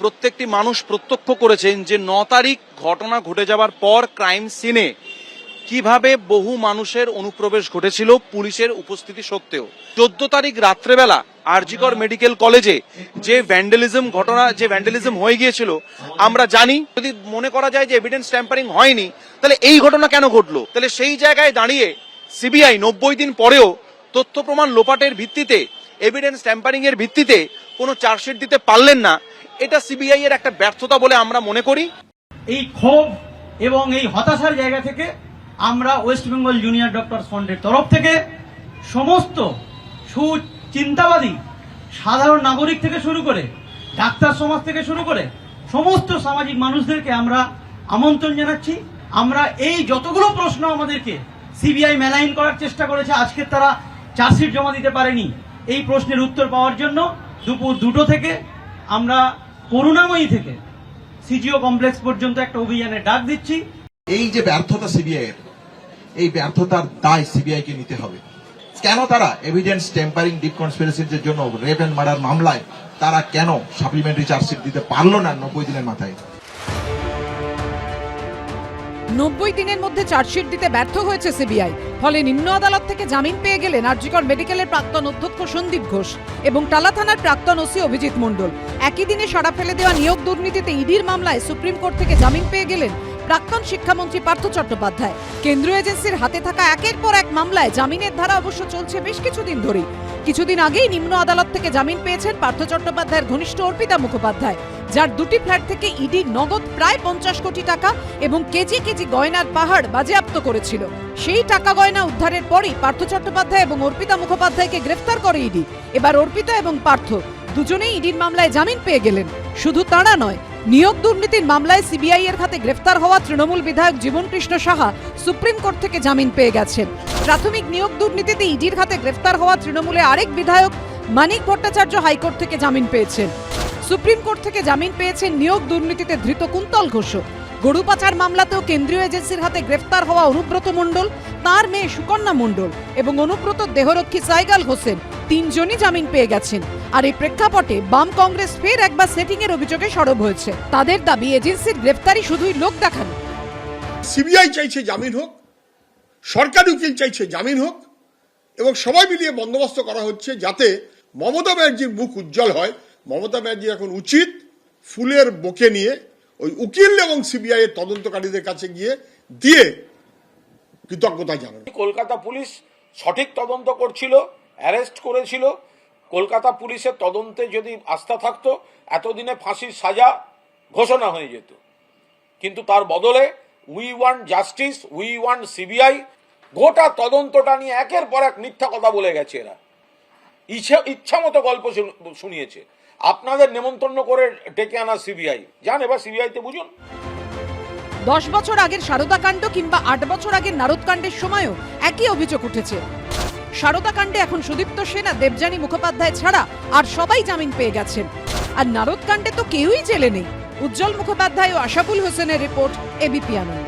প্রত্যেকটি মানুষ প্রত্যক্ষ করেছেন যে ৯ তারিখ ঘটনা ঘটে যাবার পর ক্রাইম সিনে কিভাবে বহু মানুষের অনুপ্রবেশ ঘটেছিল পুলিশের উপস্থিতি সত্ত্বেও। ১৪ তারিখ রাত্রেবেলা আরজিকর মেডিকেল কলেজে যে ভ্যান্ডালিজম হয়ে গিয়েছিল, আমরা জানি যদি মনে করা যায় যে এভিডেন্স ট্যাম্পারিং হয়নি, তাহলে এই ঘটনা কেন ঘটলো? তাহলে সেই জায়গায় দাঁড়িয়ে সিবিআই ৯০ দিন পরেও তথ্য প্রমাণ লোপাটের ভিত্তিতে, এভিডেন্স ট্যাম্পারিং এর ভিত্তিতে কোনো চার্জশিট দিতে পারলেন না। এটা সিবিআই এর একটা ব্যর্থতা বলে আমরা মনে করি। এই ক্ষোভ এবং এই হতাশার জায়গা থেকে আমরা ওয়েস্ট বেঙ্গল জুনিয়র ডক্টরস ফ্রন্টের তরফ থেকে সমস্ত সুচিন্তাবাদী সাধারণ নাগরিক থেকে শুরু করে ডাক্তার সমাজ থেকে শুরু করে সমস্ত সামাজিক মানুষদেরকে আমরা আমন্ত্রণ জানাচ্ছি। আমরা এই যতগুলো প্রশ্ন আমাদেরকে সিবিআই মেলাইন করার চেষ্টা করেছে, আজকে তারা চার্জশিট জমা দিতে পারেনি, এই প্রশ্নের উত্তর পাওয়ার জন্য দুপুর 2টো থেকে আমরা করুণাময়ী থেকে সিজিও কমপ্লেক্স পর্যন্ত একটা অভিযানের ডাক দিচ্ছি। এই যে ব্যর্থতা সিবিআই এর, এই ব্যর্থতার দায় সিবিআই কে নিতে হবে। কেন তারা এভিডেন্স টেম্পারিং ডিপ কনস্পিরেসির জন্য রেপ এন্ড মার্ডার মামলায় তারা কেন সাপ্লিমেন্টারি চার্জশিট দিতে পারলো না ৯০ দিনের মাথায়? ৯০ দিনের মধ্যে চার্জশিট দিতে ব্যর্থ হয়েছে সিবিআই। ফলে নিম্ন আদালত থেকে জামিন পেয়ে গেলেন আরজিকর মেডিকেলের প্রাক্তন অধ্যক্ষ সন্দীপ ঘোষ এবং টালা থানার প্রাক্তন ওসি অভিজিৎ মণ্ডল। একই দিনে সাড়া ফেলে দেওয়া নিয়োগ দুর্নীতিতে ইডির মামলায় সুপ্রিম কোর্ট থেকে জামিন পেয়ে গেলেন প্রাক্তন শিক্ষামন্ত্রী পার্থ চট্টোপাধ্যায়। কেন্দ্রীয় এজেন্সির হাতে থাকা একের পর এক মামলায় জামিনের ধারা অবশ্য চলছে বেশ কিছুদিন ধরেই। কিছুদিন আগেই নিম্ন আদালত থেকে জামিন পেয়েছেন পার্থ চট্টোপাধ্যায়ের ঘনিষ্ঠ অর্পিতা মুখোপাধ্যায়, যার দুটি ফ্ল্যাট থেকে ইডি নগদ প্রায় ৫০ কোটি টাকা এবং কেজি কেজি গয়নার পাহাড় বাজেয়াপ্ত করেছিল। সেই টাকা গয়না উদ্ধারের পরই পার্থ চট্টোপাধ্যায় এবং অর্পিতা মুখোপাধ্যায়কে গ্রেফতার করে ইডি। এবার অর্পিতা এবং পার্থ দুজনেই ইডির মামলায় জামিন পেয়ে গেলেন। শুধু তাঁরা নয়, নিয়োগ দুর্নীতির মামলায় সিবিআই এর হাতে গ্রেফতার হওয়া তৃণমূল বিধায়ক জীবন কৃষ্ণ সাহা সুপ্রিম কোর্ট থেকে জামিন পেয়ে গেছেন। প্রাথমিক নিয়োগ দুর্নীতিতে ইডির হাতে গ্রেফতার হওয়া তৃণমূলের আরেক বিধায়ক মানিক ভট্টাচার্য হাইকোর্ট থেকে জামিন পেয়েছেন। সুপ্রিম কোর্ট থেকে জামিন পেয়েছেন নিয়োগ দুর্নীতিতে ধৃত কুন্তল ঘোষ। গরু পাচার মামলাতেও কেন্দ্রীয় এজেন্সির হাতে গ্রেফতার হওয়া অনুব্রত মণ্ডল, তাঁর মেয়ে সুকন্যা মণ্ডল এবং অনুব্রত দেহরক্ষী সাইগাল হোসেন তিনজনই জামিন পেয়ে গেছেন। আর এই প্রেক্ষাপটে বাম কংগ্রেস ফের একবার সেটিং এর অভিযোগে সরব হয়েছে। তাদের দাবি এজেন্সির গ্রেফতারি শুধুই লোক দেখানো। সিবিআই চাইছে জামিন হোক, সরকারি উকিল চাইছে জামিন হোক এবং সবাই মিলিয়ে বন্দোবস্ত করা হচ্ছে যাতে মমতা ব্যানার্জির মুখ উজ্জ্বল হয়। মমতা ব্যানার্জি এখন উচিত ফুলের বুকে নিয়ে ওই উকিল এবং সিবিআই এর তদন্তকারীদের কাছে গিয়ে দিয়ে কৃতজ্ঞতা জানান। কলকাতা পুলিশ সঠিক তদন্ত করছিল, অ্যারেস্ট করেছিল। কলকাতা পুলিশের তদন্তে যদি আস্থা থাকতো এতদিনে ফাঁসির সাজা ঘোষণা হয়ে যেত, কিন্তু তার বদলে we want justice, we want CBI, গোটা তদন্তটা নিয়ে একের পর এক মিথ্যা কথা বলে গেছে। এরা ইচ্ছা মতো গল্প শুনিয়েছে। আপনাদের নেমন্তন্ন করে ডেকে আনা সিবিআই, যান এবার সিবিআইতে বুঝুন। 10 বছর আগের সারদা কাণ্ড কিংবা 8 বছর আগের নারদ কাণ্ডের সময়ও একই অভিযোগ উঠেছে। সারদা কাণ্ডে এখন সুদীপ্ত সেনা, দেবযানী মুখোপাধ্যায় ছাড়া আর সবাই জামিন পেয়ে গেছেন। আর নারদ কাণ্ডে তো কেউই জেলে নেই। উজ্জ্বল মুখোপাধ্যায় ও আশাফুল হোসেনের রিপোর্ট, এবিপি আনন্দ।